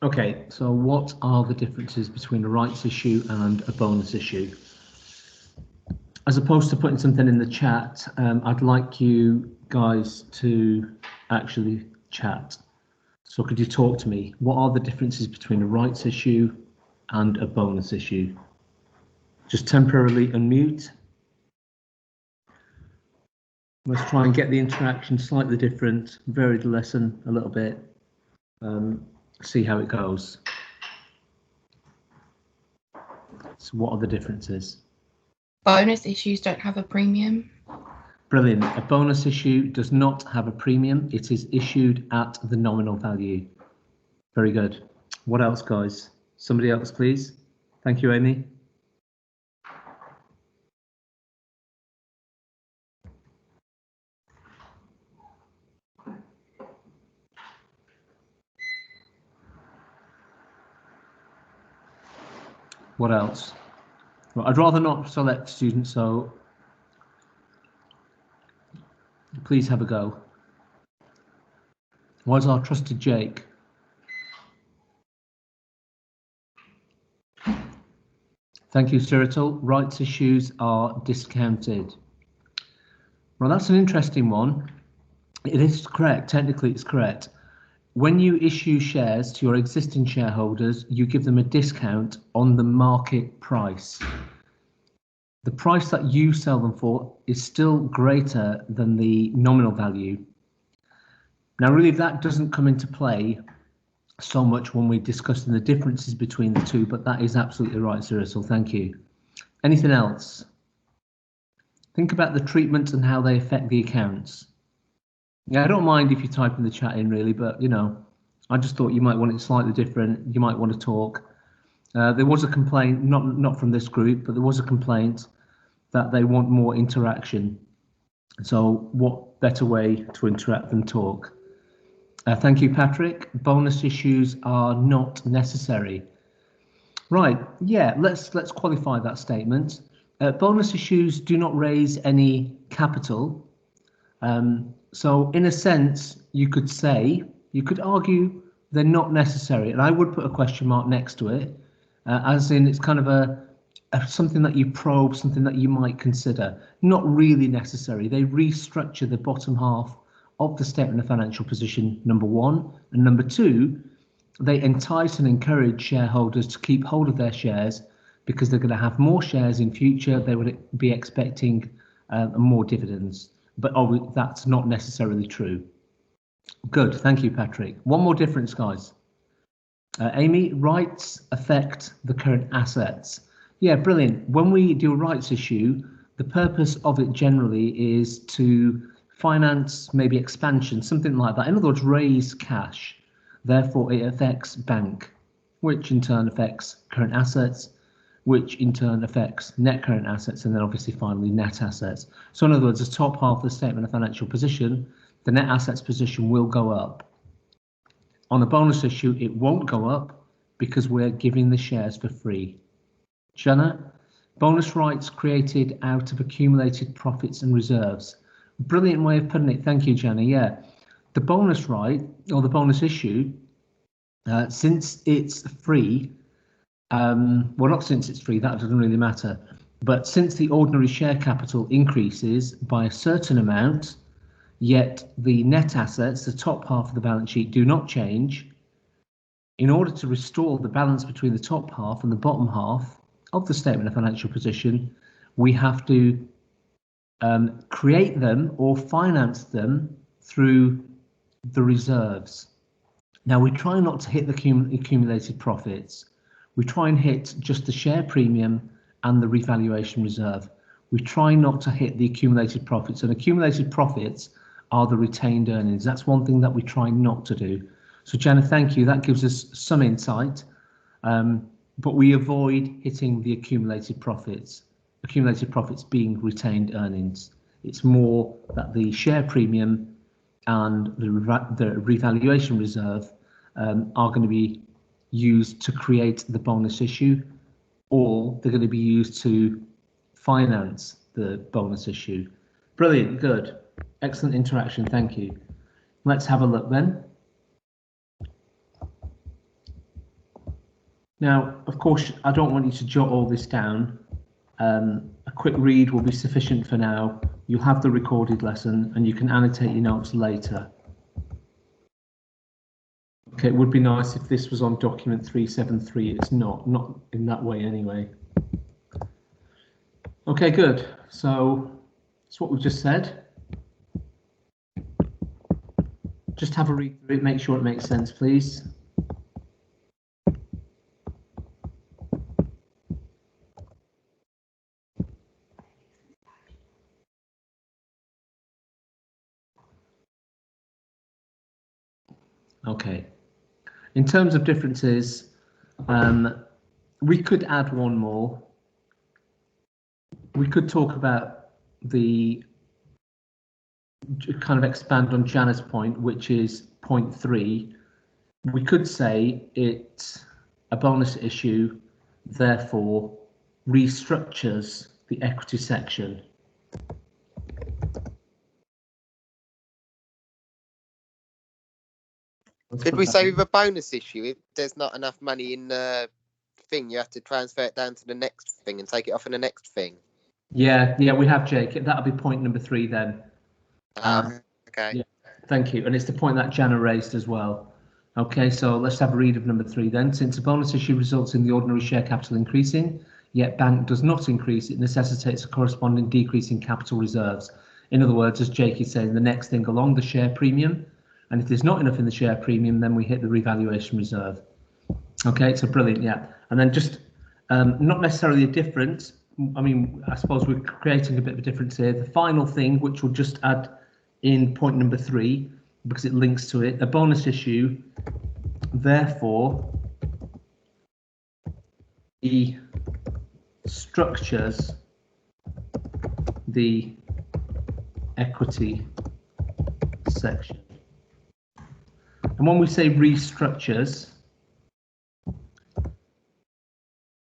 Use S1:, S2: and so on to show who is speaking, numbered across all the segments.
S1: Okay, so what are the differences between a rights issue and a bonus issue? As opposed to putting something in the chat, I'd like you guys to actually chat. So could you talk to me? What are the differences between a rights issue and a bonus issue? Just temporarily unmute. Let's try and get the interaction slightly different, vary the lesson a little bit, see how it goes. So what are the differences?
S2: Bonus issues don't have a premium.
S1: Brilliant. A bonus issue does not have a premium. It is issued at the nominal value. Very good. What else, guys? Somebody else, please. Thank you, Amy. What else? Well, I'd rather not select students, so please have a go. Where's our trusted Jake? Thank you, Cyril. Rights issues are discounted. Well, that's an interesting one. It is correct. Technically, it's correct. When you issue shares to your existing shareholders, you give them a discount on the market price. The price that you sell them for is still greater than the nominal value. Now, really, that doesn't come into play so much when we're discussing the differences between the two, but that is absolutely right, Cyril. Thank you. Anything else? Think about the treatment and how they affect the accounts. Yeah, I don't mind if you type in the chat in, really, but you know, I just thought you might want it slightly different. You might want to talk. There was a complaint, not from this group, but there was a complaint that they want more interaction. So what better way to interact than talk? Thank you, Patrick. Bonus issues are not necessary. Right, yeah, let's qualify that statement. Bonus issues do not raise any capital. So in a sense, you could argue they're not necessary, and I would put a question mark next to it, as in it's kind of a something that you probe, something that you might consider. Not really necessary. They restructure the bottom half of the statement of financial position, number one, and number two, they entice and encourage shareholders to keep hold of their shares because they're going to have more shares in future. They would be expecting more dividends, but that's not necessarily true. Good, thank you, Patrick. One more difference, guys. Amy, rights affect the current assets. Yeah, brilliant. When we do a rights issue, the purpose of it generally is to finance maybe expansion, something like that. In other words, raise cash. Therefore, it affects bank, which in turn affects current assets, which in turn affects net current assets, and then obviously finally net assets. So in other words, the top half of the statement of financial position, the net assets position will go up. On a bonus issue, it won't go up because we're giving the shares for free. Jenna, bonus rights created out of accumulated profits and reserves. Brilliant way of putting it. Thank you, Jenna. Yeah, the bonus right or the bonus issue, since it's free, well, not since it's free, that doesn't really matter. But since the ordinary share capital increases by a certain amount, yet the net assets, the top half of the balance sheet, do not change, in order to restore the balance between the top half and the bottom half of the statement of financial position, we have to create them or finance them through the reserves. Now, we try not to hit the accumulated profits. We try and hit just the share premium and the revaluation reserve. We try not to hit the accumulated profits, and accumulated profits are the retained earnings. That's one thing that we try not to do. So Jenna, thank you. That gives us some insight, but we avoid hitting the accumulated profits being retained earnings. It's more that the share premium and the revaluation reserve are going to be used to create the bonus issue, or they're going to be used to finance the bonus issue. Brilliant, good, excellent interaction, thank you. Let's have a look then. Now, of course, I don't want you to jot all this down. A quick read will be sufficient for now. You'll have the recorded lesson and you can annotate your notes later. Okay, it would be nice if this was on document 373. It's not in that way anyway. Okay, good. So that's what we've just said. Just have a read through it, make sure it makes sense, please. Okay. In terms of differences, we could add one more. We could talk about the kind of expand on Jana's point, which is point 3. We could say it's a bonus issue, therefore restructures the equity section.
S3: Could we say with a bonus issue, if there's not enough money in the thing, you have to transfer it down to the next thing and take it off in the next thing?
S1: Yeah, we have, Jake. That'll be point number 3 then.
S3: Okay.
S1: Yeah, thank you. And it's the point that Jana raised as well. Okay, so let's have a read of number 3 then. Since a bonus issue results in the ordinary share capital increasing, yet bank does not increase, it necessitates a corresponding decrease in capital reserves. In other words, as Jake is saying, the next thing along, the share premium. And if there's not enough in the share premium, then we hit the revaluation reserve. Okay, so brilliant, yeah. And then just not necessarily a difference. I mean, I suppose we're creating a bit of a difference here. The final thing, which we'll just add in point number 3, because it links to it, a bonus issue, therefore, he structures the equity section. And when we say restructures,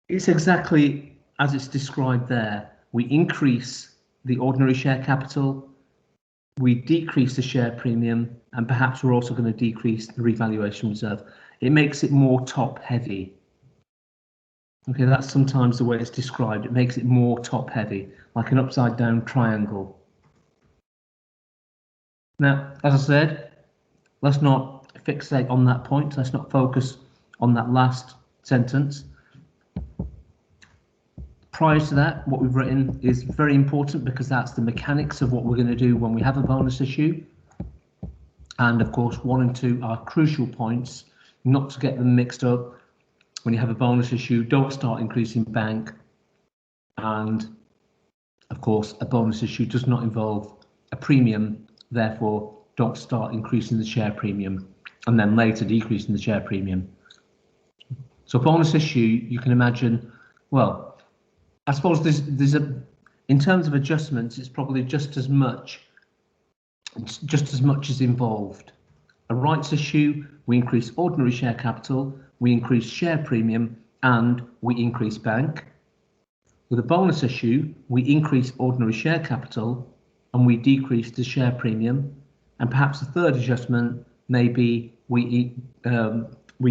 S1: it's exactly as it's described there. We increase the ordinary share capital, we decrease the share premium, and perhaps we're also going to decrease the revaluation reserve. It makes it more top heavy. Okay, that's sometimes the way it's described. It makes it more top heavy, like an upside down triangle. Now, as I said, let's not fixate on that point. Let's not focus on that last sentence. Prior to that, what we've written is very important because that's the mechanics of what we're going to do when we have a bonus issue. And of course, 1 and 2 are crucial points, not to get them mixed up. When you have a bonus issue, don't start increasing bank. And of course, a bonus issue does not involve a premium, therefore don't start increasing the share premium and then later decreasing the share premium. So bonus issue, you can imagine, well, I suppose there's in terms of adjustments, it's probably just as much is involved. A rights issue, we increase ordinary share capital, we increase share premium, and we increase bank. With a bonus issue, we increase ordinary share capital and we decrease the share premium. And perhaps the third adjustment may be we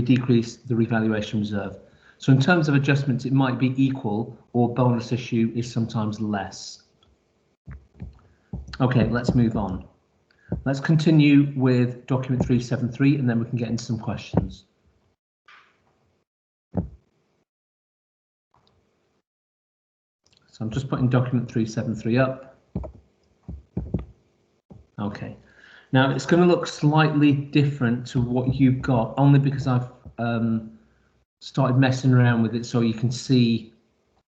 S1: decrease the revaluation reserve. So in terms of adjustments, it might be equal, or bonus issue is sometimes less. Okay, let's move on. Let's continue with document 373 and then we can get into some questions. So I'm just putting document 373 up. Okay. Now it's going to look slightly different to what you've got, only because I've started messing around with it so you can see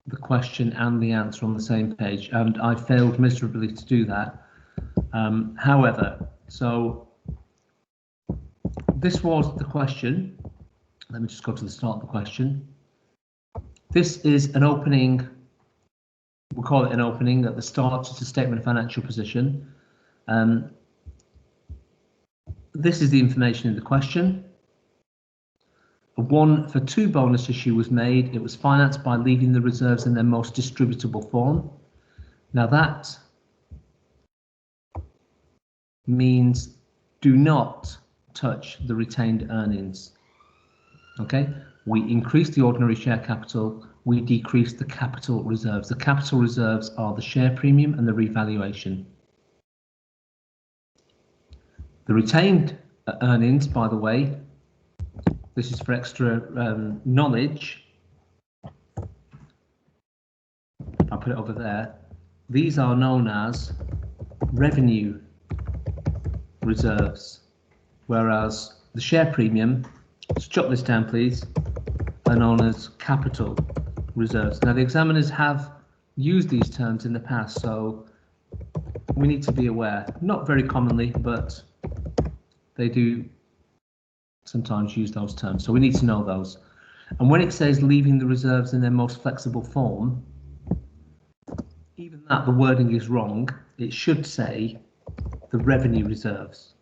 S1: the question and the answer on the same page, and I failed miserably to do that. However, so this was the question. Let me just go to the start of the question. This is an opening, we'll call it an opening at the start. It's a statement of financial position. This is the information in the question. A 1 for 2 bonus issue was made. It was financed by leaving the reserves in their most distributable form. Now that means do not touch the retained earnings. Okay, we increase the ordinary share capital, we decrease the capital reserves. The capital reserves are the share premium and the revaluation. The retained earnings, by the way, this is for extra knowledge. I'll put it over there. These are known as revenue reserves, whereas the share premium, let's jot this down please, are known as capital reserves. Now the examiners have used these terms in the past, so we need to be aware. Not very commonly, but they do sometimes use those terms, so we need to know those. And when it says leaving the reserves in their most flexible form, even that the wording is wrong. It should say the revenue reserves,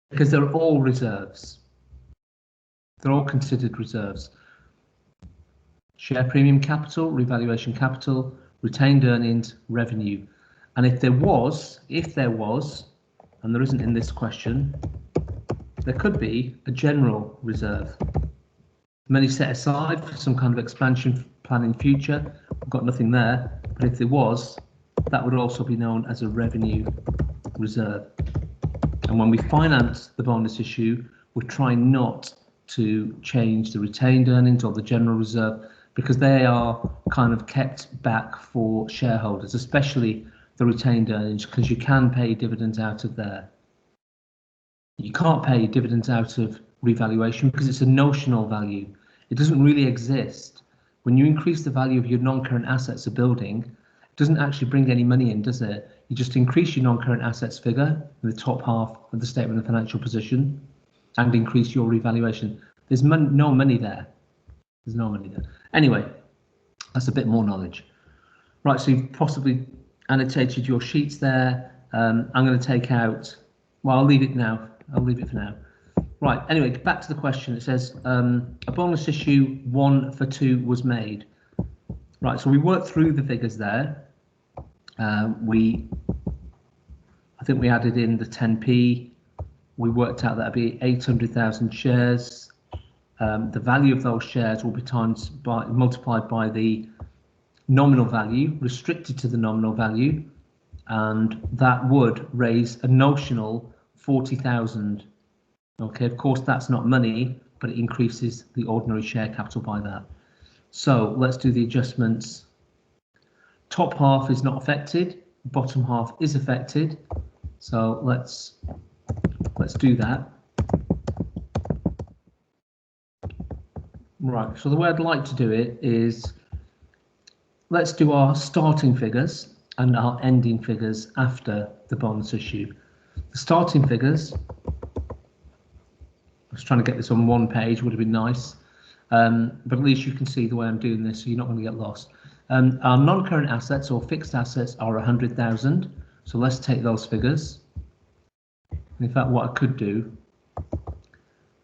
S1: because they're all reserves. They're all considered reserves. Share premium capital, revaluation capital, retained earnings, revenue. And if there was, and there isn't in this question, there could be a general reserve. Money set aside for some kind of expansion plan in future. We've got nothing there, but if there was, that would also be known as a revenue reserve. And when we finance the bonus issue, we're trying not to change the retained earnings or the general reserve, because they are kind of kept back for shareholders, especially the retained earnings, because you can pay dividends out of there. You can't pay dividends out of revaluation because it's a notional value. It doesn't really exist. When you increase the value of your non-current assets, a building, it doesn't actually bring any money in, does it? You just increase your non-current assets figure in the top half of the statement of financial position and increase your revaluation. There's no money there. There's no money there. Anyway, that's a bit more knowledge. Right, so you've possibly annotated your sheets there. I'm going to take out, well, I'll leave it now. I'll leave it for now. Right, anyway, back to the question. It says a bonus issue 1 for 2 was made. Right, so we worked through the figures there. I think we added in the 10p. We worked out that'd be 800,000 shares. The value of those shares will be multiplied by the nominal value, restricted to the nominal value, and that would raise a notional 40,000. Okay, of course that's not money, but it increases the ordinary share capital by that. So let's do the adjustments. Top half is not affected, bottom half is affected. So let's do that. Right, so the way I'd like to do it is, let's do our starting figures and our ending figures after the bonus issue. The starting figures, I was trying to get this on one page, would have been nice, but at least you can see the way I'm doing this, so you're not going to get lost. Our non-current assets or fixed assets are 100,000, so let's take those figures. In fact, what I could do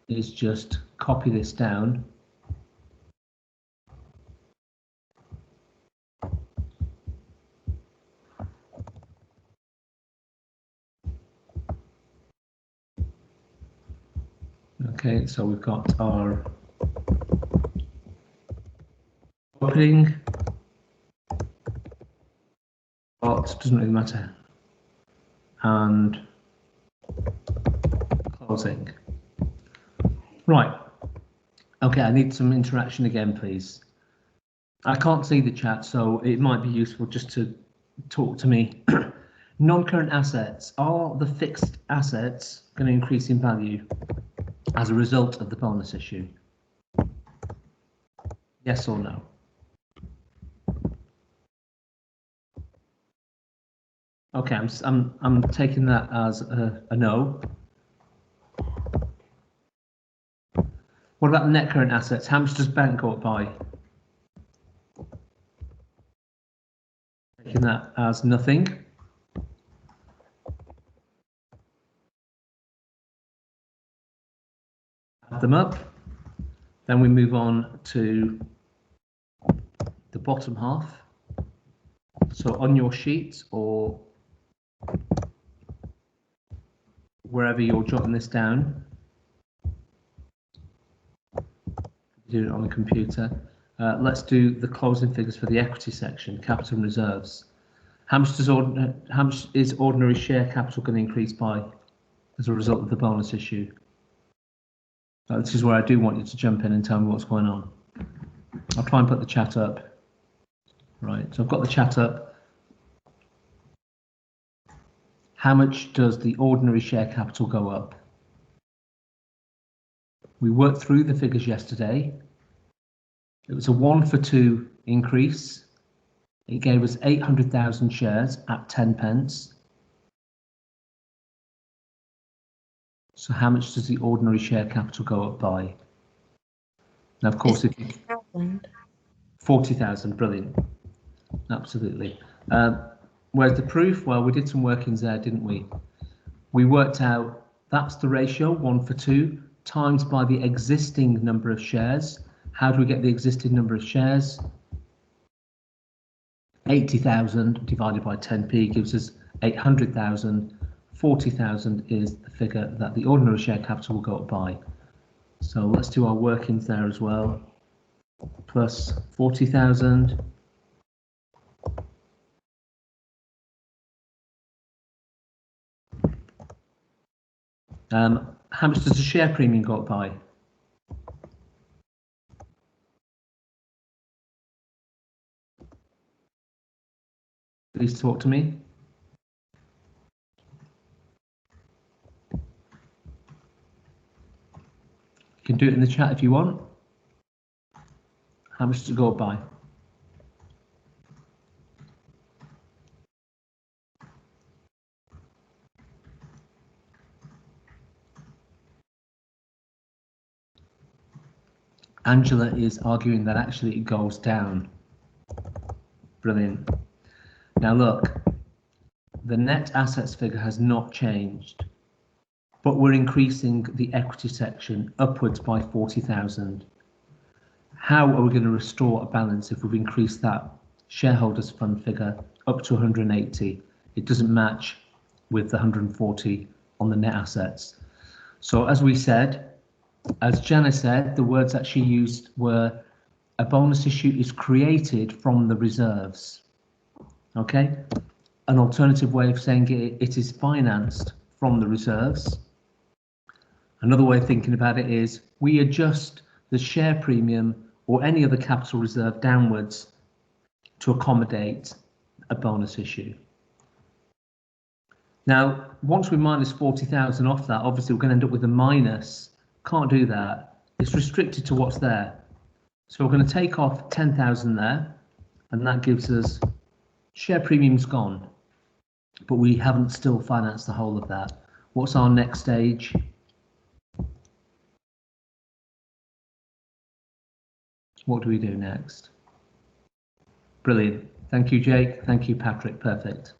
S1: is just copy this down. Okay, so we've got our opening, but doesn't really matter, and closing. Right, okay, I need some interaction again, please. I can't see the chat, so it might be useful just to talk to me. Non-current assets, are the fixed assets going to increase in value as a result of the bonus issue? Yes or no? Okay, I'm taking that as a no. What about the net current assets? How much does bank go up by? Taking that as nothing. Add them up. Then we move on to the bottom half. So on your sheet or wherever you're jotting this down, do it on the computer. Let's do the closing figures for the equity section, capital and reserves. How much is ordinary share capital going to increase by as a result of the bonus issue? This is where I do want you to jump in and tell me what's going on. I'll try and put the chat up. Right, so I've got the chat up. How much does the ordinary share capital go up? We worked through the figures yesterday. It was a 1-for-2 increase. It gave us 800,000 shares at 10 pence. So how much does the ordinary share capital go up by? Now, of course, if you 40,000, brilliant. Absolutely. Where's the proof? Well, we did some workings there, didn't we? We worked out that's the ratio, 1-for-2, times by the existing number of shares. How do we get the existing number of shares? 80,000 divided by 10p gives us 800,000. 40,000 is the figure that the ordinary share capital will go up by. So let's do our workings there as well. Plus 40,000. How much does the share premium go up by? Please talk to me. You can do it in the chat if you want. How much does it go up by? Angela is arguing that actually it goes down. Brilliant. Now look, the net assets figure has not changed, but we're increasing the equity section upwards by 40,000. How are we going to restore a balance if we've increased that shareholders fund figure up to 180? It doesn't match with the 140 on the net assets. So as we said, as Jenna said, the words that she used were a bonus issue is created from the reserves. Okay, an alternative way of saying it is financed from the reserves. Another way of thinking about it is we adjust the share premium or any other capital reserve downwards to accommodate a bonus issue. Now, once we minus 40,000 off that, obviously we're going to end up with a minus. Can't do that. It's restricted to what's there. So we're going to take off 10,000 there, and that gives us share premium's gone, but we haven't still financed the whole of that. What's our next stage? What do we do next? Brilliant. Thank you, Jake. Thank you, Patrick. Perfect.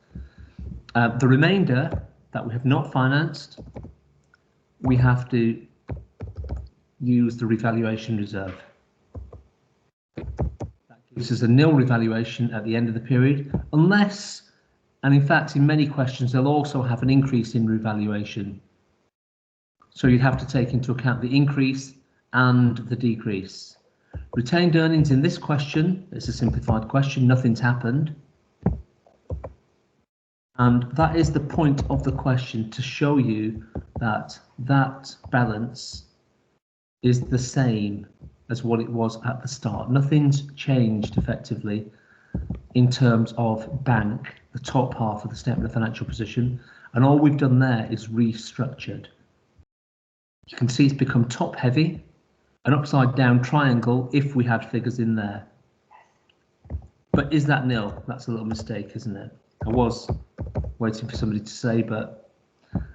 S1: The remainder that we have not financed, we have to use the revaluation reserve. That gives us a nil revaluation at the end of the period, unless, and in fact in many questions they'll also have an increase in revaluation. So you'd have to take into account the increase and the decrease. Retained earnings in this question, it's a simplified question, nothing's happened. And that is the point of the question, to show you that that balance is the same as what it was at the start. Nothing's changed effectively in terms of bank, the top half of the statement of financial position, and all we've done there is restructured. You can see it's become top heavy, an upside down triangle if we had figures in there. But is that nil? That's a little mistake, isn't it? I was waiting for somebody to say, but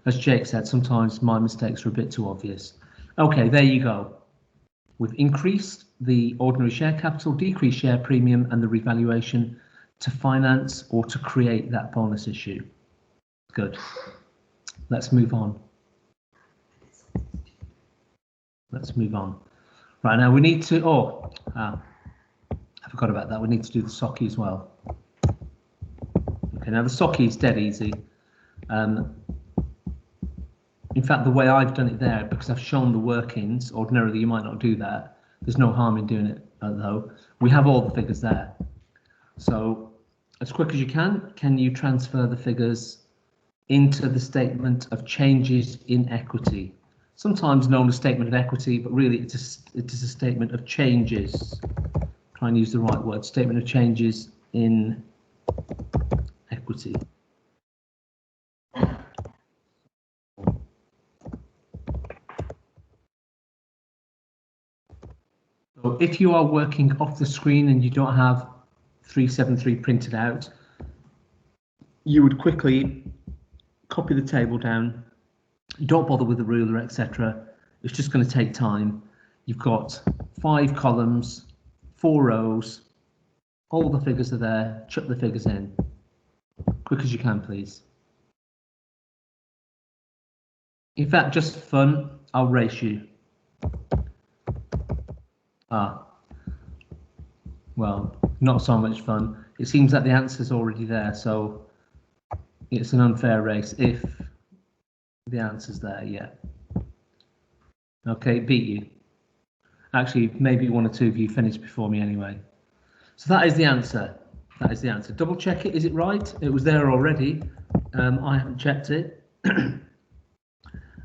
S1: as Jake said, sometimes my mistakes are a bit too obvious. Okay, there you go. We've increased the ordinary share capital, decreased share premium and the revaluation to finance or to create that bonus issue. Good. Let's move on. Let's move on. Right, now we need to, I forgot about that. We need to do the SOCI as well. Okay, now the SOCI is dead easy. In fact, the way I've done it there, because I've shown the workings, ordinarily you might not do that. There's no harm in doing it, though. We have all the figures there. So as quick as you can you transfer the figures into the statement of changes in equity? Sometimes known as statement of equity, but really it is a statement of changes. Try and use the right word. Statement of changes in equity. So if you are working off the screen and you don't have 373 printed out, you would quickly copy the table down. Don't bother with the ruler, etc. It's just going to take time. You've got 5 columns, 4 rows, all the figures are there. Chuck the figures in. Quick as you can, please. In fact, just for fun, I'll race you. Well, not so much fun. It seems that the answer's already there, so it's an unfair race if the answer's there, yeah. Okay, beat you. Actually, maybe one or two of you finished before me anyway. So that is the answer. That is the answer. Double check it. Is it right? It was there already. I haven't checked it.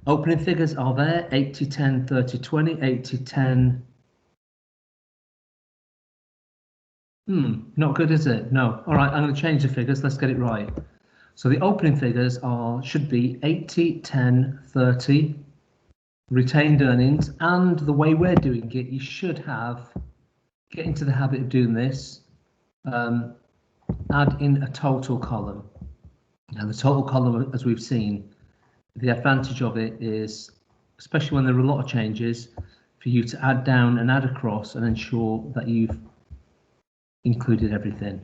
S1: Opening figures are there. 80, 10, 30, 20, 80, 10. Not good, is it? No. All right, I'm going to change the figures. Let's get it right. So the opening figures should be 80, 10, 30, retained earnings, and the way we're doing it, you should get into the habit of doing this, add in a total column. Now the total column, as we've seen, the advantage of it is, especially when there are a lot of changes, for you to add down and add across and ensure that you've included everything.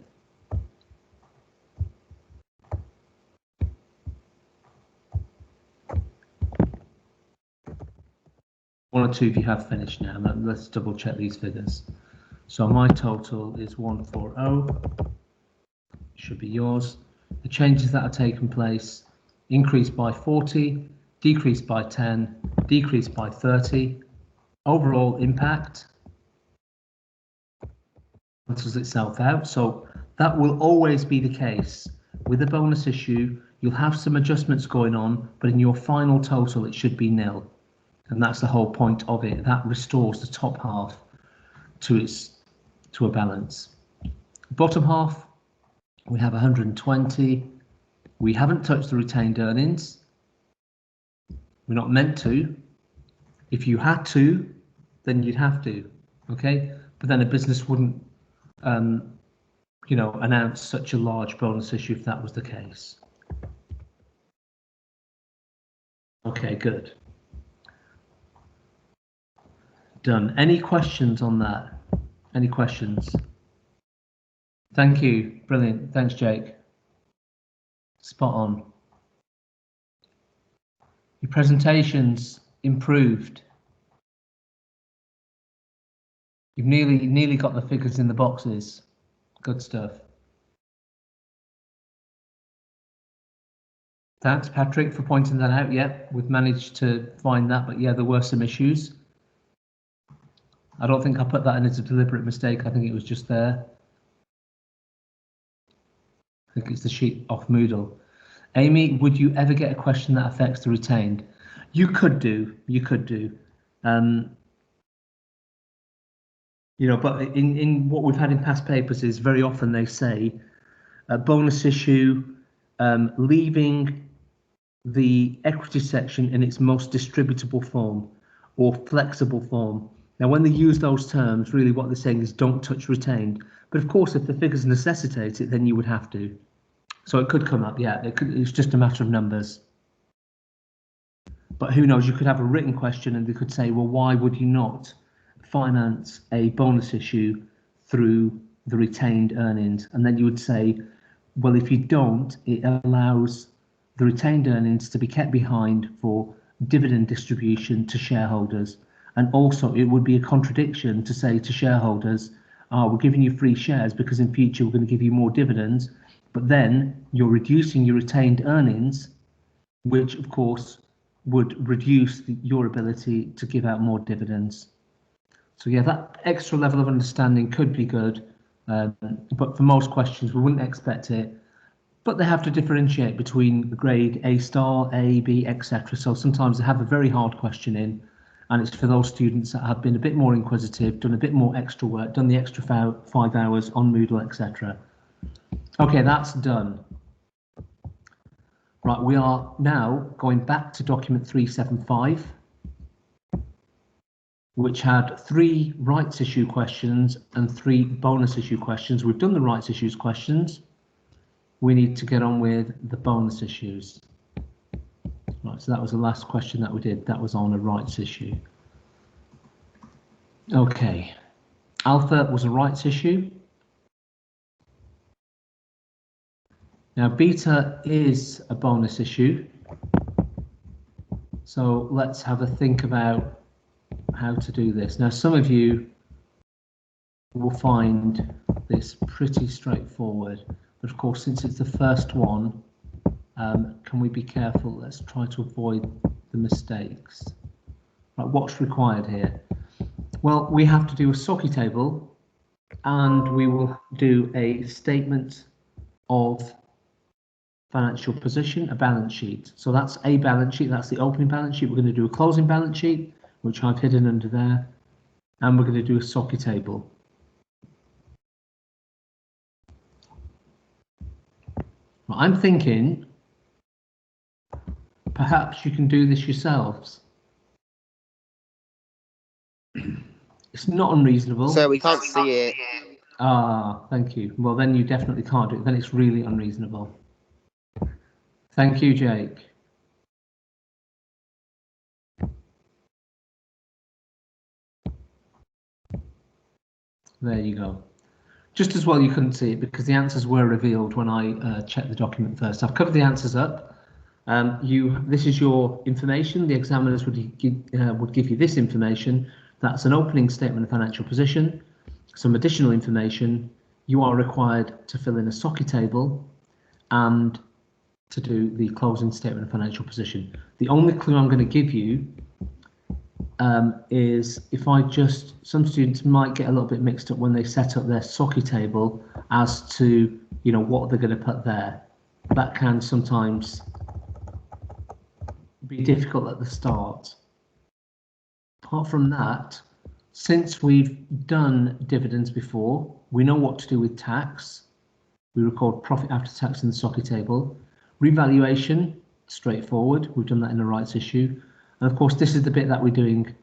S1: One or two of you have finished now. Let's double check these figures. So my total is 140. Should be yours. The changes that are taking place: increase by 40, decrease by 10, decrease by 30. Overall impact cancels itself out. So that will always be the case. With a bonus issue, you'll have some adjustments going on, but in your final total, it should be nil. And that's the whole point of it. That restores the top half to a balance. Bottom half, we have 120. We haven't touched the retained earnings. We're not meant to. If you had to, then you'd have to. Okay, but then a business wouldn't, announce such a large bonus issue if that was the case. Okay, good. Done. Any questions on that? Any questions? Thank you. Brilliant. Thanks, Jake. Spot on. Your presentation's improved. You've nearly got the figures in the boxes. Good stuff. Thanks, Patrick, for pointing that out. Yep, we've managed to find that, but yeah, there were some issues. I don't think I put that in as a deliberate mistake. I think it was just there. I think it's the sheet off Moodle. Amy, would you ever get a question that affects the retained? You could do. But in what we've had in past papers is very often they say a bonus issue, leaving the equity section in its most distributable form or flexible form. Now, when they use those terms, really what they're saying is don't touch retained. But of course, if the figures necessitate it, then you would have to. So it could come up, yeah, it's just a matter of numbers. But who knows, you could have a written question and they could say, well, why would you not finance a bonus issue through the retained earnings? And then you would say, well, if you don't, it allows the retained earnings to be kept behind for dividend distribution to shareholders. And also it would be a contradiction to say to shareholders, we're giving you free shares because in future we're going to give you more dividends, but then you're reducing your retained earnings, which of course would reduce your ability to give out more dividends. So yeah, that extra level of understanding could be good, but for most questions we wouldn't expect it. But they have to differentiate between the grade A star, A, B, etc. So sometimes they have a very hard question in, and it's for those students that have been a bit more inquisitive, done a bit more extra work, done the extra 5 hours on Moodle, etc. Okay, that's done. Right, we are now going back to document 375, which had 3 rights issue questions and 3 bonus issue questions. We've done the rights issues questions. We need to get on with the bonus issues. Right, so that was the last question that we did. That was on a rights issue. Okay, alpha was a rights issue. Now beta is a bonus issue. So let's have a think about how to do this. Now some of you will find this pretty straightforward, but of course since it's the first one, can we be careful? Let's try to avoid the mistakes. Right, what's required here? Well, we have to do a SOCI table, and we will do a statement of financial position, a balance sheet. So that's a balance sheet, that's the opening balance sheet. We're going to do a closing balance sheet, which I've hidden under there, and we're going to do a SOCI table. Well, I'm thinking perhaps you can do this yourselves. It's not unreasonable.
S3: So we can't see it.
S1: Ah, thank you. Well, then you definitely can't do it. Then it's really unreasonable. Thank you, Jake. There you go. Just as well you couldn't see it because the answers were revealed when I checked the document first. I've covered the answers up. This is your information. The examiners would give you this information. That's an opening statement of financial position. Some additional information. You are required to fill in a SOCI table and to do the closing statement of financial position. The only clue I'm going to give you is if I some students might get a little bit mixed up when they set up their SOCI table as to, what they're going to put there. That can sometimes be difficult at the start. Apart from that, since we've done dividends before, we know what to do with tax. We record profit after tax in the SOCI table. Revaluation, straightforward. We've done that in the rights issue. And of course, this is the bit that we're doing,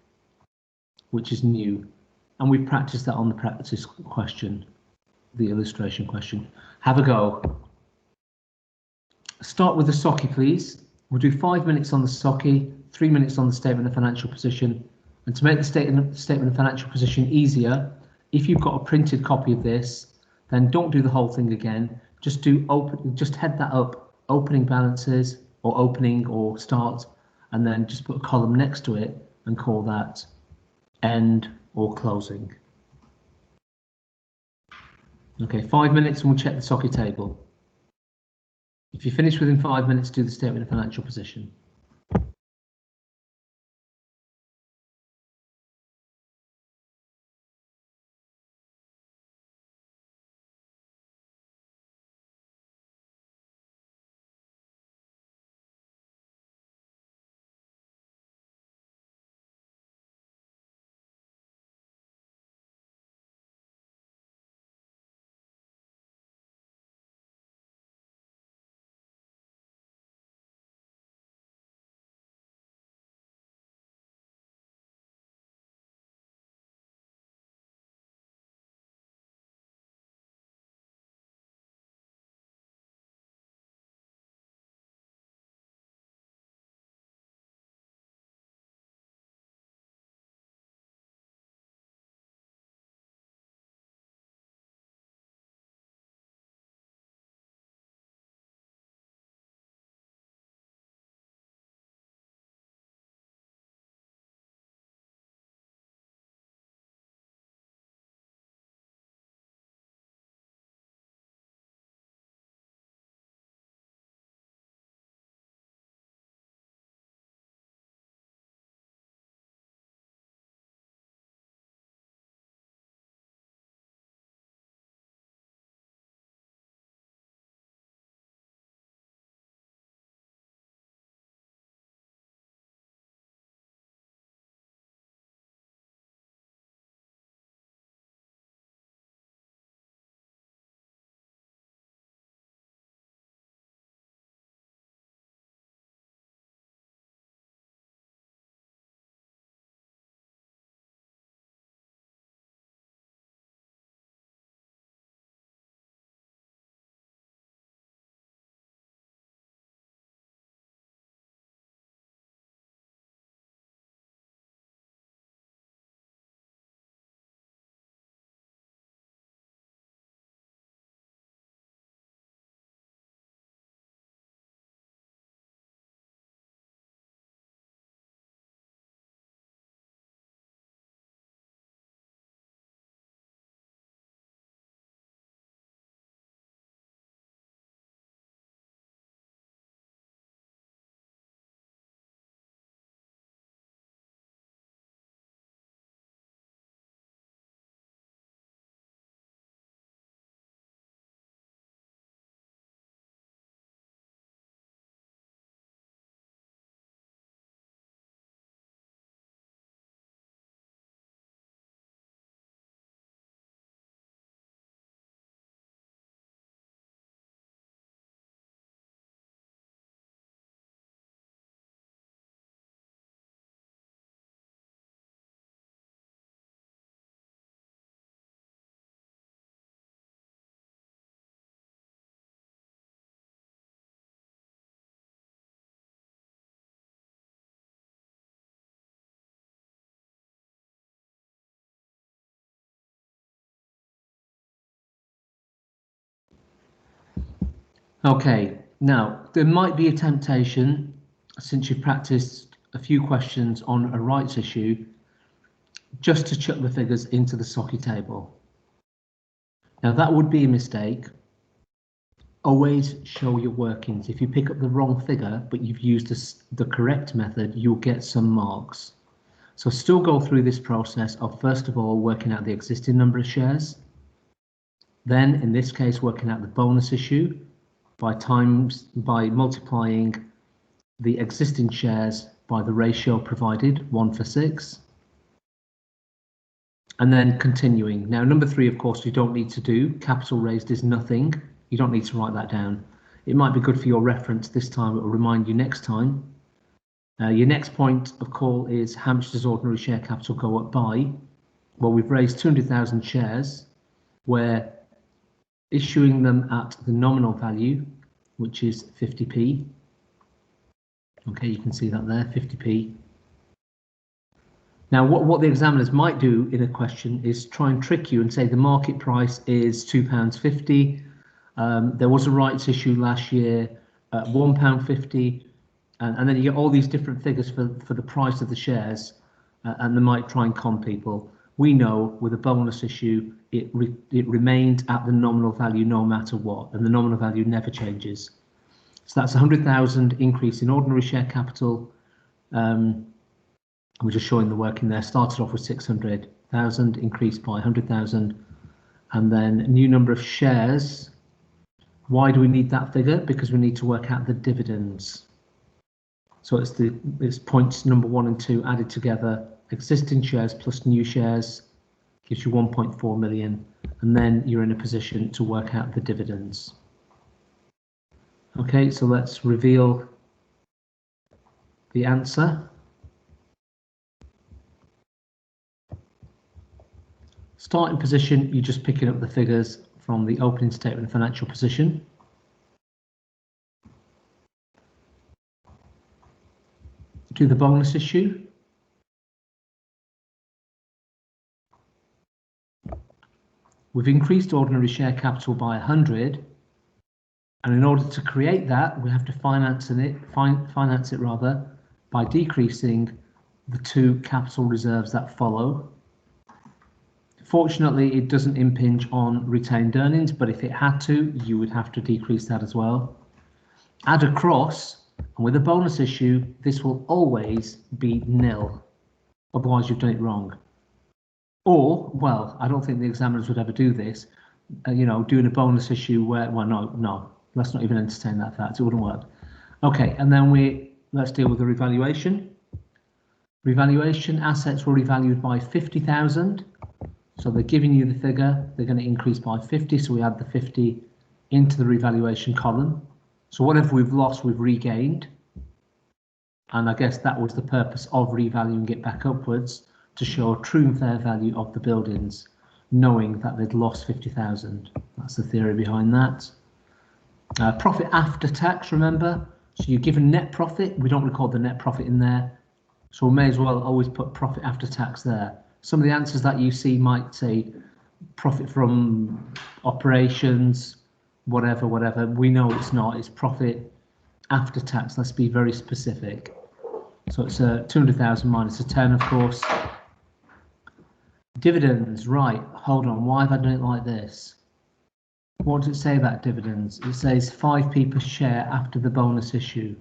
S1: which is new. And we've practiced that on the practice question, the illustration question. Have a go. Start with the SOCI, please. We'll do 5 minutes on the SOCI, 3 minutes on the statement of financial position. And to make the statement of financial position easier, if you've got a printed copy of this, then don't do the whole thing again. Just head that up, opening balances, or opening or start, and then just put a column next to it and call that end or closing. Okay, 5 minutes and we'll check the SOCI table. If you finish within 5 minutes, do the statement of financial position. Okay, now there might be a temptation, since you've practiced a few questions on a rights issue, just to chuck the figures into the SOCI table. Now that would be a mistake. Always show your workings. If you pick up the wrong figure, but you've used the correct method, you'll get some marks. So still go through this process of, first of all, working out the existing number of shares. Then, in this case, working out the bonus issue by multiplying the existing shares by the ratio provided, 1 for 6. And then continuing. Now, number 3, of course, you don't need to do. Capital raised is nothing. You don't need to write that down. It might be good for your reference this time. It will remind you next time. Your next point of call is, how much does ordinary share capital go up by? Well, we've raised 200,000 shares. We're issuing them at the nominal value, which is 50p. Okay, you can see that there, 50p. Now, what the examiners might do in a question is try and trick you and say the market price is £2.50. There was a rights issue last year at £1.50, and then you get all these different figures for the price of the shares, and they might try and con people. We know with a bonus issue, it remained at the nominal value no matter what, and the nominal value never changes. So that's 100,000 increase in ordinary share capital. We're just showing the working there. Started off with 600,000, increased by 100,000, and then new number of shares. Why do we need that figure? Because we need to work out the dividends. So it's points number 1 and 2 added together. Existing shares plus new shares gives you 1.4 million, and then you're in a position to work out the dividends. Okay, so let's reveal the answer. Starting position, you're just picking up the figures from the opening statement of financial position. Do the bonus issue. We've increased ordinary share capital by 100, and in order to create that, we have to finance it rather by decreasing the 2 capital reserves that follow. Fortunately, it doesn't impinge on retained earnings, but if it had to, you would have to decrease that as well. Add across, and with a bonus issue, this will always be nil. Otherwise, you've done it wrong. Or, well, I don't think the examiners would ever do this, doing a bonus issue where, well, no, let's not even entertain that fact. It wouldn't work. Okay, and then let's deal with the revaluation. Revaluation, assets were revalued by 50,000. So they're giving you the figure, they're going to increase by 50, so we add the 50 into the revaluation column. So whatever we've lost, we've regained. And I guess that was the purpose of revaluing it back upwards, to show a true and fair value of the buildings, knowing that they'd lost 50,000. That's the theory behind that. Profit after tax, remember? So you're given net profit, we don't record the net profit in there. So we may as well always put profit after tax there. Some of the answers that you see might say profit from operations, whatever. We know it's not, it's profit after tax. Let's be very specific. So it's 200,000 minus a 10, of course. Dividends, right, hold on, why have I done it like this? What does it say about dividends? It says 5p per share after the bonus issue.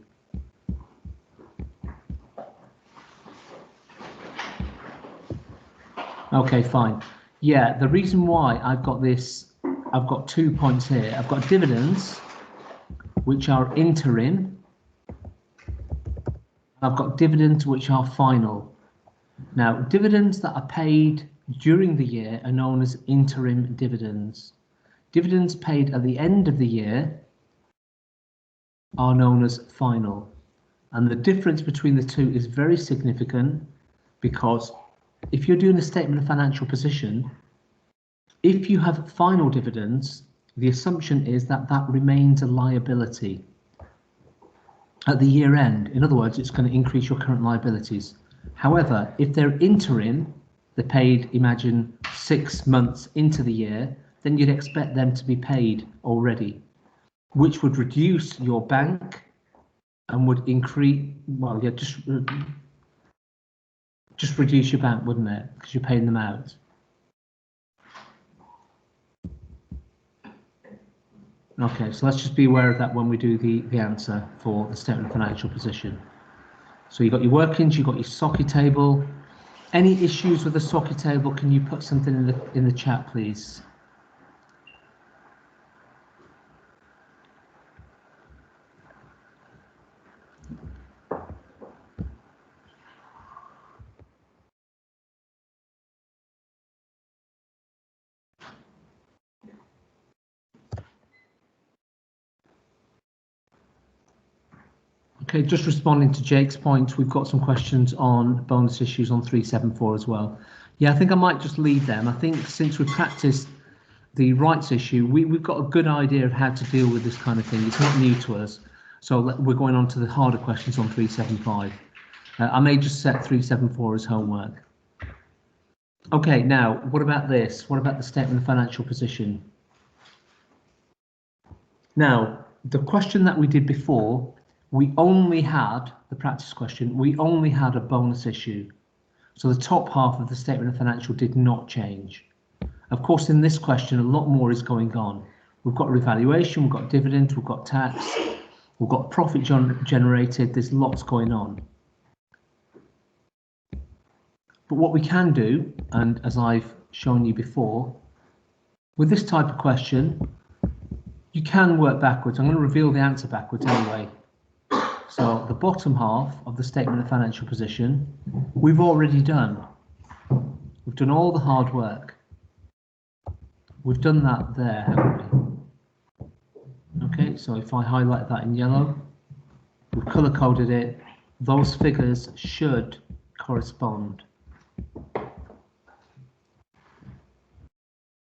S1: Okay, fine. Yeah, the reason why I've got 2 points here. I've got dividends, which are interim. I've got dividends which are final. Now, dividends that are paid during the year are known as interim dividends. Dividends paid at the end of the year are known as final. And the difference between the two is very significant, because if you're doing a statement of financial position, if you have final dividends, the assumption is that that remains a liability at the year end. In other words, it's going to increase your current liabilities. However, if they're interim, they're paid, imagine 6 months into the year, then you'd expect them to be paid already. which would reduce your bank and would increase, well, yeah, just reduce your bank, wouldn't it? Because you're paying them out. Okay, so let's just be aware of that when we do the answer for the statement of financial position. So you've got your workings, you've got your SOCI table. Any issues with the SOCI table? Can you put something in the chat, please? Okay, just responding to Jake's point, we've got some questions on bonus issues on 374 as well. Yeah, I think I might just leave them. I think since we practiced the rights issue, we've got a good idea of how to deal with this kind of thing. It's not new to us. So we're going on to the harder questions on 375. I may just set 374 as homework. Okay, now, what about this? What about the statement of financial position? Now, the question that we did before, we only had, the practice question, we only had a bonus issue. So the top half of the statement of financial did not change. Of course, in this question, a lot more is going on. We've got revaluation, we've got dividend, we've got tax, we've got profit generated, there's lots going on. But what we can do, and as I've shown you before, with this type of question, you can work backwards. I'm going to reveal the answer backwards anyway. So the bottom half of the statement of financial position, we've already done. We've done all the hard work. We've done that there, haven't we? Okay, so if I highlight that in yellow, we've color coded it. Those figures should correspond.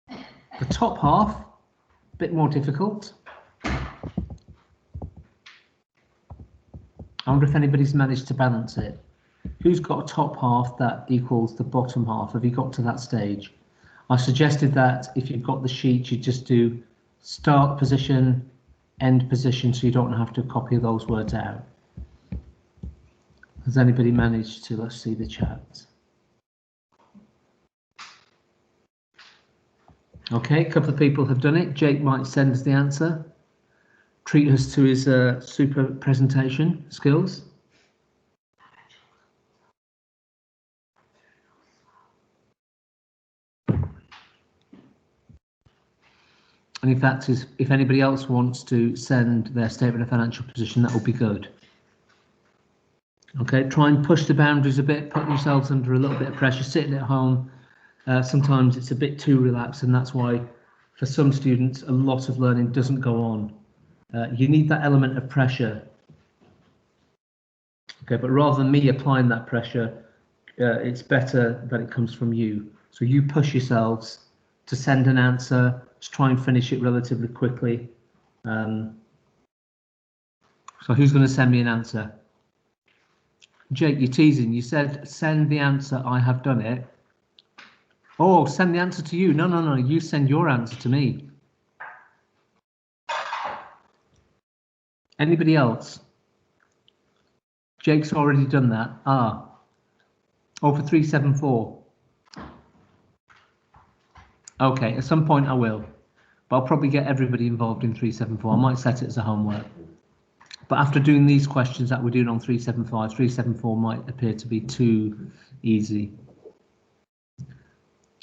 S1: The top half, a bit more difficult. I wonder if anybody's managed to balance it. Who's got a top half that equals the bottom half? Have you got to that stage? I suggested that if you've got the sheet, you just do start position, end position, so you don't have to copy those words out. Has anybody managed to? Let's see the chat. Okay, a couple of people have done it. Jake might send us the answer. Treat us to his super presentation skills. And in fact, if anybody else wants to send their statement of financial position, that would be good. Okay, try and push the boundaries a bit, put yourselves under a little bit of pressure, sitting at home. Sometimes it's a bit too relaxed, and that's why for some students, a lot of learning doesn't go on. You need that element of pressure. Okay, but rather than me applying that pressure, it's better that it comes from you. So you push yourselves to send an answer, to try and finish it relatively quickly. So who's going to send me an answer? Jake, you're teasing. You said send the answer, I have done it. Oh, send the answer to you. No, no, no, you send your answer to me. Anybody else? Jake's already done that. Ah. Oh, for 374. Okay, at some point I will. But I'll probably get everybody involved in 374. I might set it as a homework. But after doing these questions that we're doing on 375, 374 might appear to be too easy.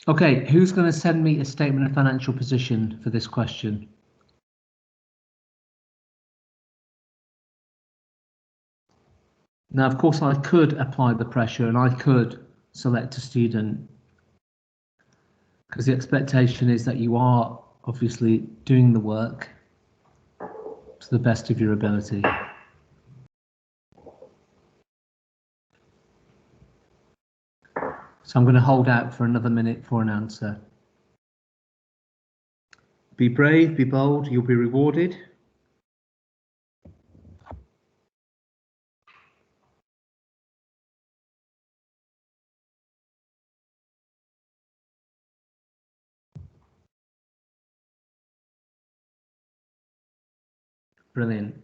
S1: Okay, who's going to send me a statement of financial position for this question? Now, of course, I could apply the pressure and I could select a student, because the expectation is that you are obviously doing the work to the best of your ability. So I'm going to hold out for another minute for an answer. Be brave, be bold, you'll be rewarded. Brilliant.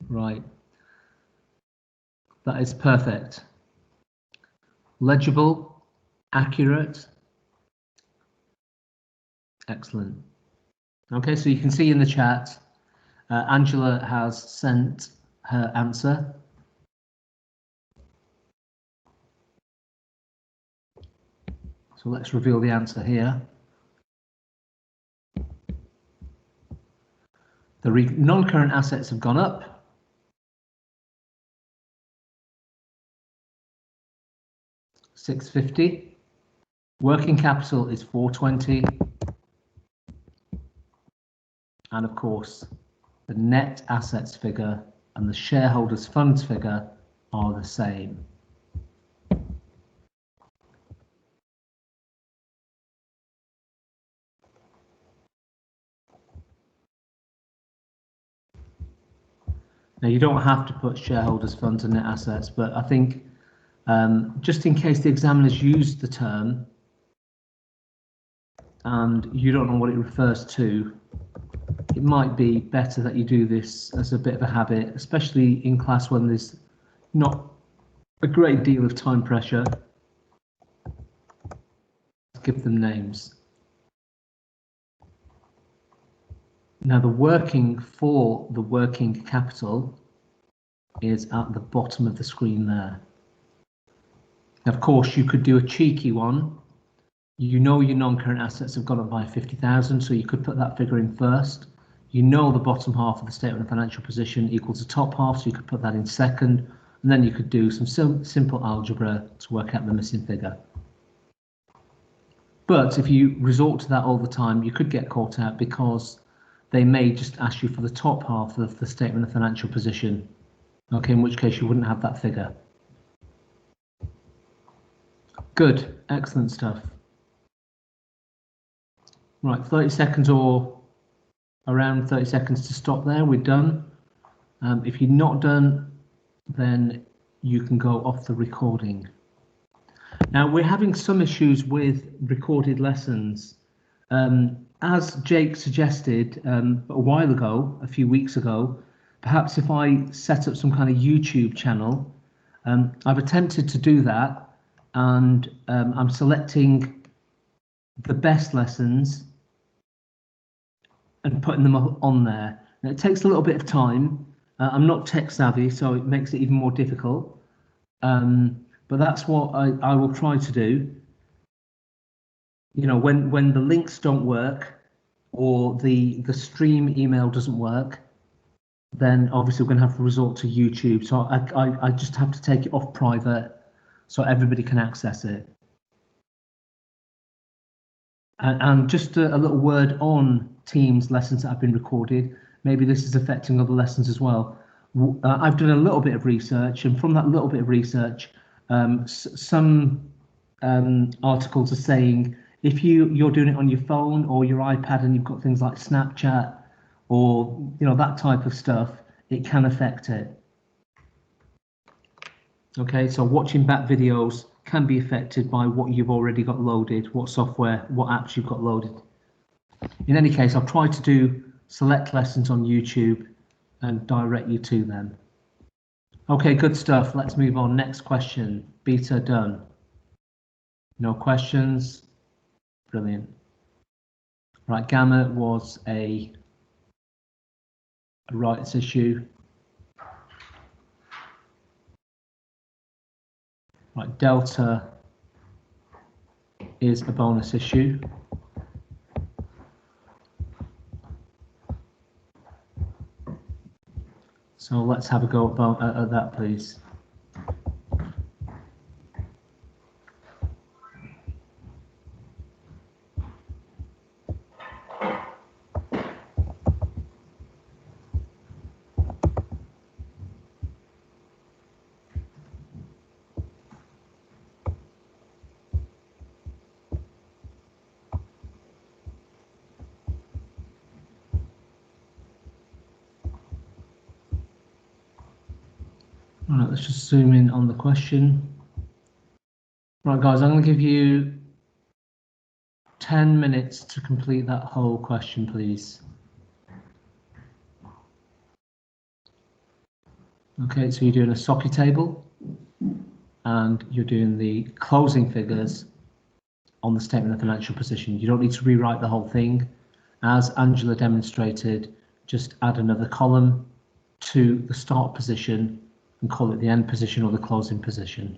S1: Right. That is perfect. Legible, accurate. Excellent. Okay, so you can see in the chat, Angela has sent her answer. So let's reveal the answer here. The non-current assets have gone up. $650. Working capital is $420. And of course, the net assets figure and the shareholders' funds figure are the same. Now, you don't have to put shareholders' funds and net assets, but I think just in case the examiners use the term and you don't know what it refers to, it might be better that you do this as a bit of a habit, especially in class when there's not a great deal of time pressure. Give them names. Now, the working for the working capital is at the bottom of the screen there. Of course, you could do a cheeky one. You know your non-current assets have gone up by 50,000, so you could put that figure in first. You know the bottom half of the statement of financial position equals the top half, so you could put that in second, and then you could do some simple algebra to work out the missing figure. But if you resort to that all the time, you could get caught out because they may just ask you for the top half of the statement of financial position. Okay, in which case you wouldn't have that figure. Good, excellent stuff. Right, 30 seconds or around 30 seconds to stop there. We're done. If you're not done, then you can go off the recording. Now, we're having some issues with recorded lessons. As Jake suggested a while ago, a few weeks ago, perhaps if I set up some kind of YouTube channel, I've attempted to do that, and I'm selecting the best lessons and putting them on there. Now, it takes a little bit of time. I'm not tech savvy, so it makes it even more difficult. But that's what I will try to do. You know, when the links don't work or the stream email doesn't work, then obviously we're going to have to resort to YouTube. So I just have to take it off private so everybody can access it. And just a little word on Teams lessons that have been recorded. Maybe this is affecting other lessons as well. I've done a little bit of research, and from that little bit of research, some articles are saying if you're doing it on your phone or your iPad and you've got things like Snapchat or that type of stuff, it can affect it. Okay, so watching back videos can be affected by what you've already got loaded, what software, what apps you've got loaded. In any case, I'll try to do select lessons on YouTube and direct you to them. Okay, good stuff. Let's move on. Next question. Beta done. No questions. Brilliant. Right, gamma was a rights issue. Right, delta is a bonus issue. So let's have a go at that, please. All right, let's just zoom in on the question. Right, guys, I'm going to give you 10 minutes to complete that whole question, please. Okay, so you're doing a socket table and you're doing the closing figures on the statement of financial position. You don't need to rewrite the whole thing. As Angela demonstrated, just add another column to the start position and call it the end position or the closing position.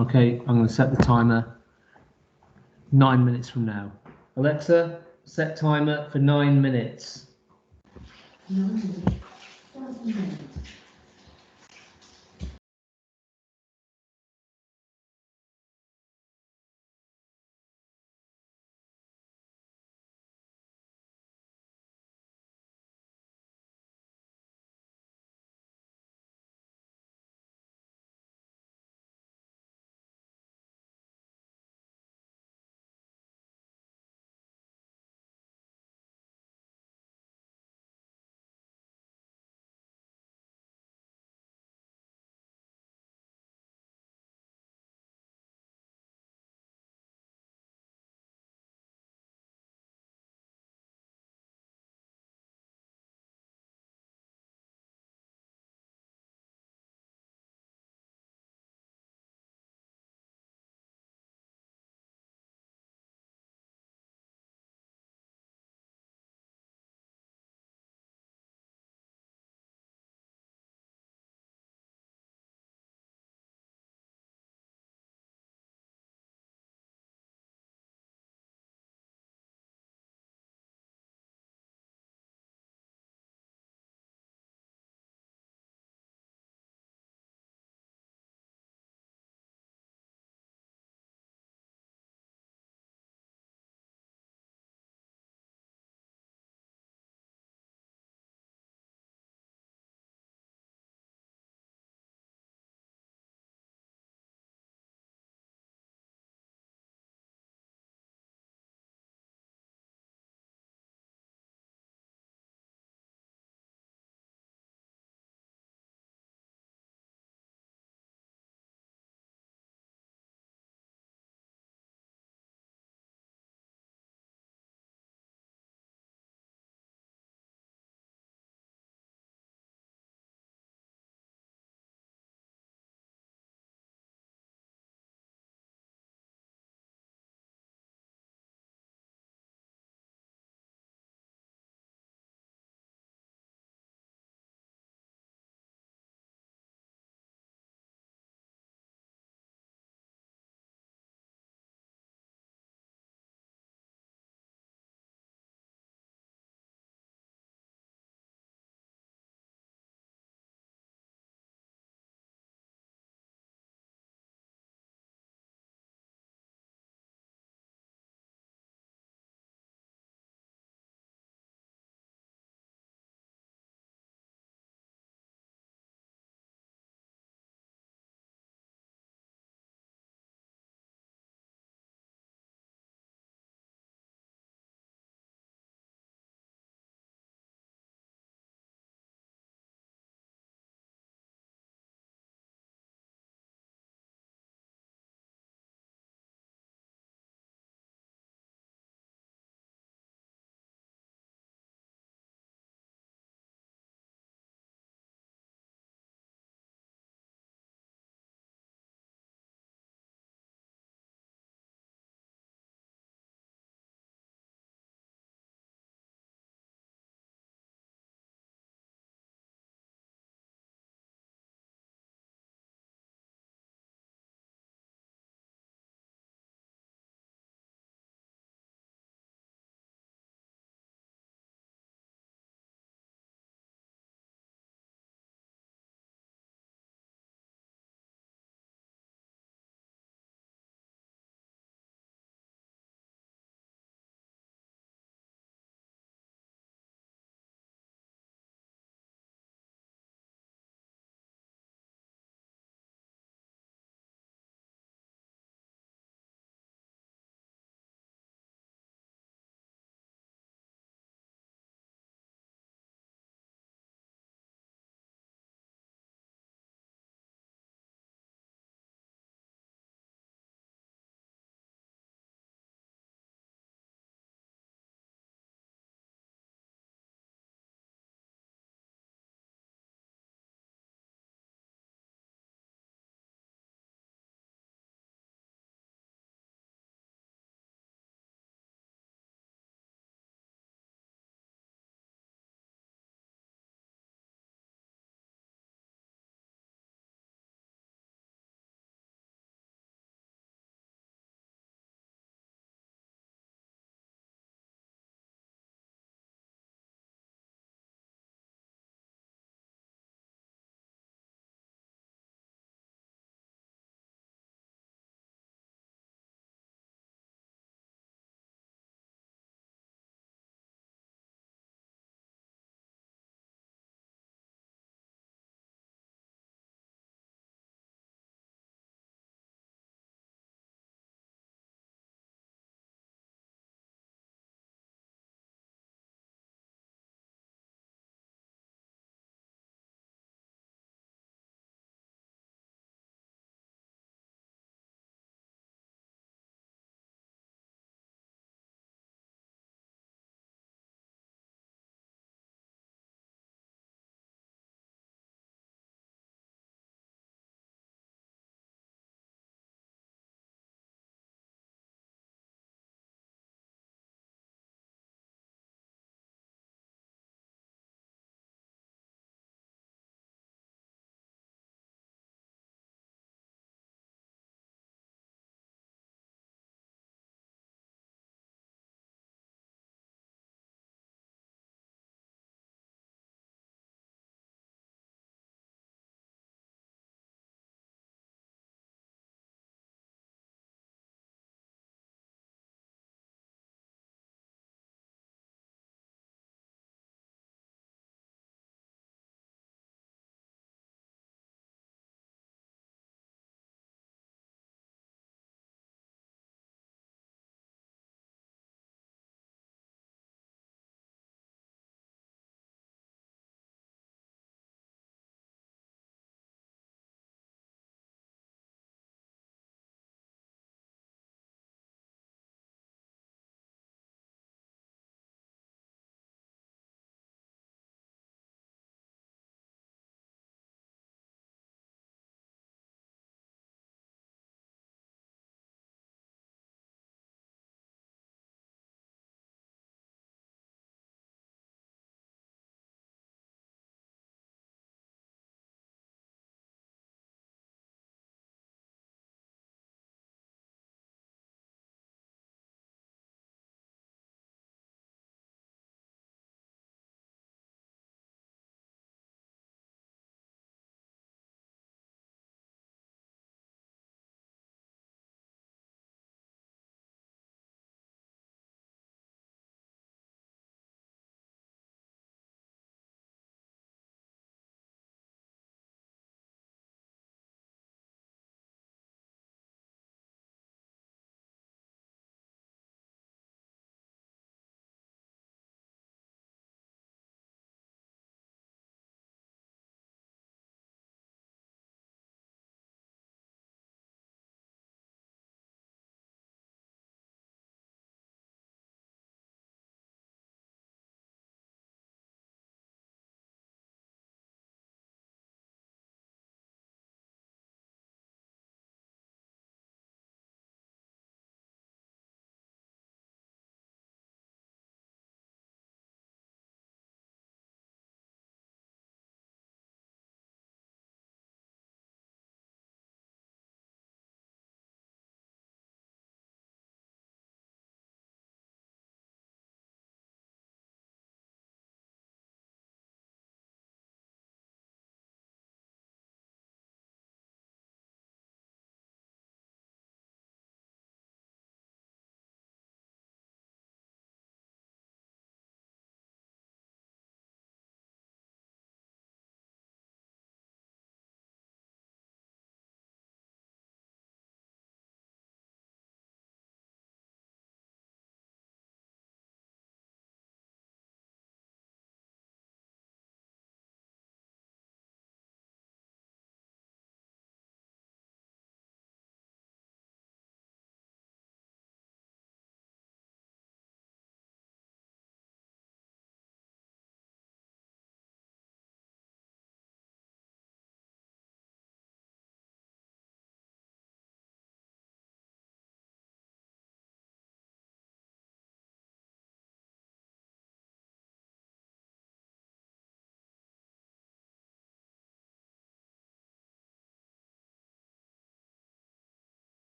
S1: Okay, I'm going to set the timer 9 minutes from now. Alexa, set timer for 9 minutes. 9 minutes.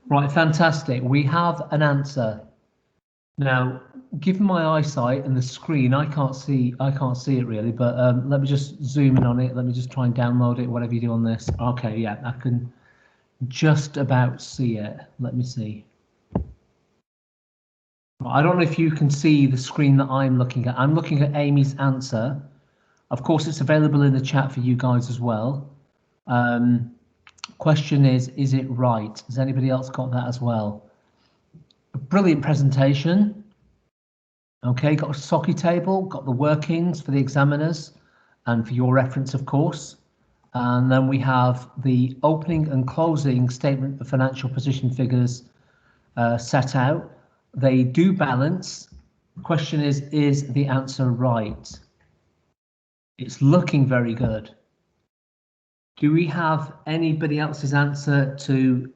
S1: Right, fantastic. We have an answer. Now, given my eyesight and the screen, I can't see it really, but let me just zoom in on it. Let me just try and download it, whatever you do on this. Okay, yeah, I can just about see it. Let me see. I don't know if you can see the screen that I'm looking at. I'm looking at Amy's answer. Of course, it's available in the chat for you guys as well. Question is it right? Has anybody else got that as well? A brilliant presentation. Okay, got a SOCI table, got the workings for the examiners and for your reference, of course. And then we have the opening and closing statement of financial position figures set out. They do balance. The question is the answer right? It's looking very good. Do we have anybody else's answer to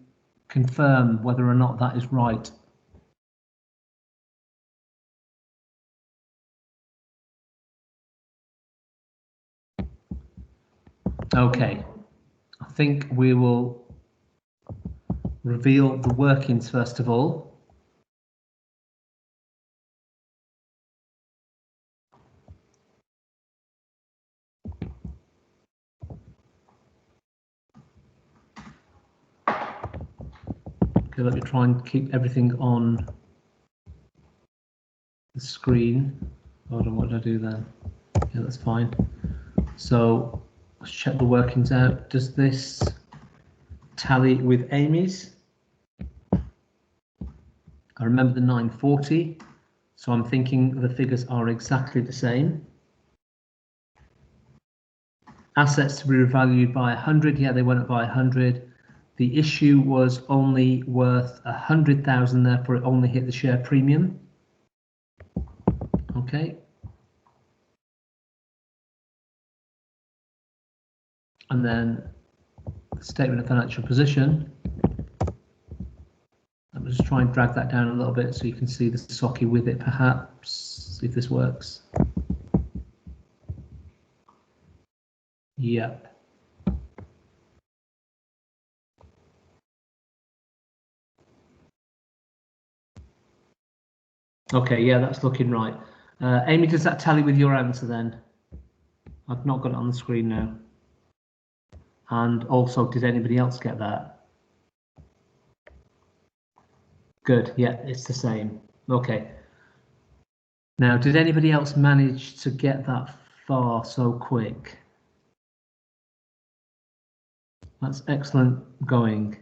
S1: confirm whether or not that is right? Okay, I think we will reveal the workings first of all. Okay, let me try and keep everything on the screen. Hold on, what did I do there? Yeah, that's fine. So let's check the workings out. Does this tally with Amy's? I remember the 940, so I'm thinking the figures are exactly the same. Assets to be revalued by 100, yeah, they went up by 100. The issue was only worth 100,000, therefore it only hit the share premium. Okay. And then the statement of financial position. Let me just try and drag that down a little bit so you can see the SOCI with it, perhaps. See if this works. Yep. Okay, yeah, that's looking right. Amy, does that tally with your answer then? I've not got it on the screen now. And also, did anybody else get that? Good, yeah, it's the same. Okay. Now, did anybody else manage to get that far so quick? That's excellent going.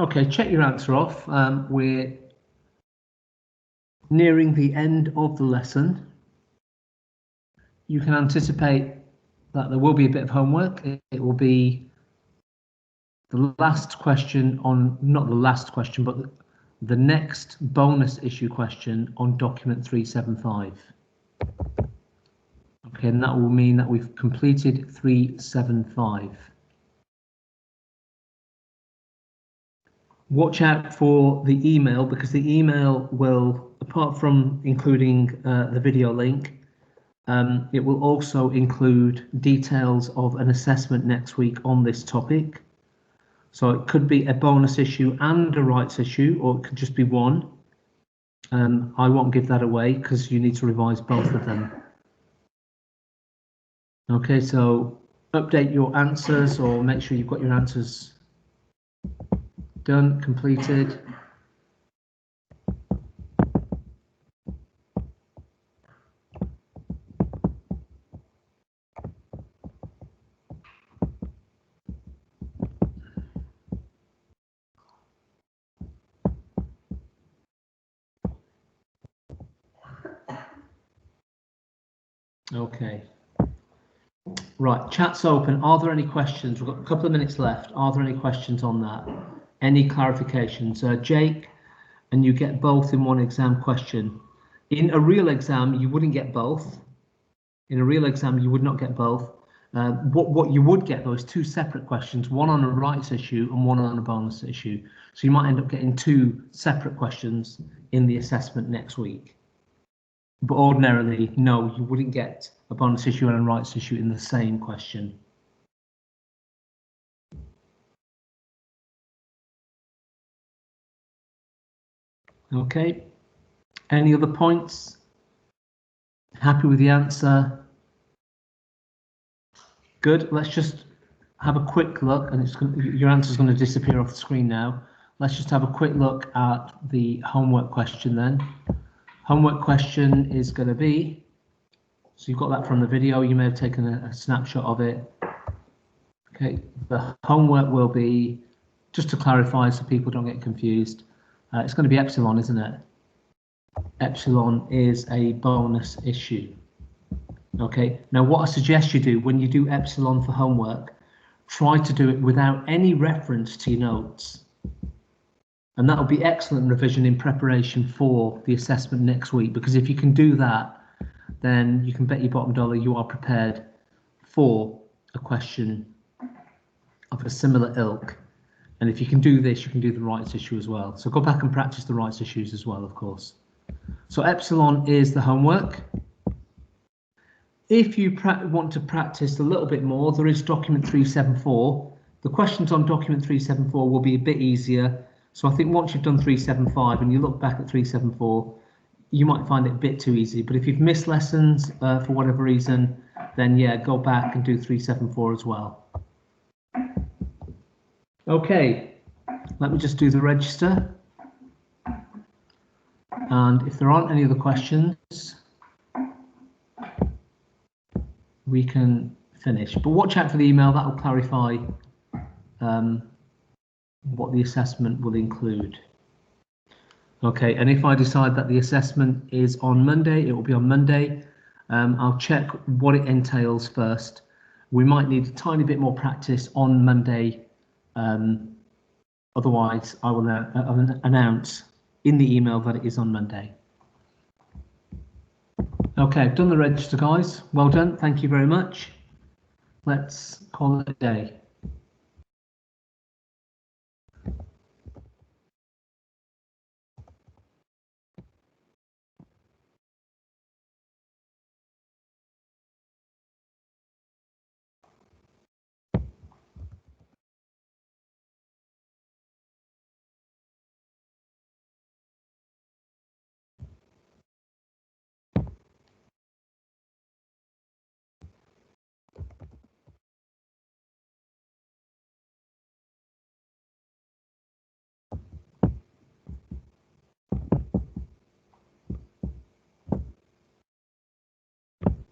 S1: Okay, check your answer off. We're nearing the end of the lesson. You can anticipate that there will be a bit of homework. It will be the last question on, not the last question, but the next bonus issue question on document 375. Okay, and that will mean that we've completed 375. Watch out for the email, because the email will, apart from including the video link, it will also include details of an assessment next week on this topic. So it could be a bonus issue and a rights issue, or it could just be one. I won't give that away because you need to revise both of them. Okay, so update your answers, or make sure you've got your answers done, completed. Okay. Right, chat's open. Are there any questions? We've got a couple of minutes left. Are there any questions on that? Any clarifications? Jake, and you get both in one exam question. In a real exam, you wouldn't get both. In a real exam, you would not get both. What you would get though is 2 separate questions, one on a rights issue and one on a bonus issue. So you might end up getting 2 separate questions in the assessment next week. But ordinarily, no, you wouldn't get a bonus issue and a rights issue in the same question. Okay, any other points? Happy with the answer? Good, let's just have a quick look, and your answer is going to disappear off the screen now. Let's just have a quick look at the homework question then. Homework question is going to be, so you've got that from the video, you may have taken a snapshot of it. Okay, the homework will be, just to clarify so people don't get confused, it's going to be epsilon, isn't it? Epsilon is a bonus issue. Okay, now what I suggest you do when you do epsilon for homework, try to do it without any reference to your notes. And that'll be excellent revision in preparation for the assessment next week, because if you can do that, then you can bet your bottom dollar you are prepared for a question of a similar ilk. And if you can do this, you can do the rights issue as well. So go back and practice the rights issues as well, of course. So epsilon is the homework. If you want to practice a little bit more, there is document 374. The questions on document 374 will be a bit easier. So I think once you've done 375 and you look back at 374, you might find it a bit too easy. But if you've missed lessons for whatever reason, then yeah, go back and do 374 as well. Okay, let me just do the register. And if there aren't any other questions, we can finish. But watch out for the email, that will clarify what the assessment will include. Okay, and if I decide that the assessment is on Monday, it will be on Monday. I'll check what it entails first. We might need a tiny bit more practice on Monday. Otherwise, I will announce in the email that it is on Monday. Okay, I've done the register, guys. Well done. Thank you very much. Let's call it a day.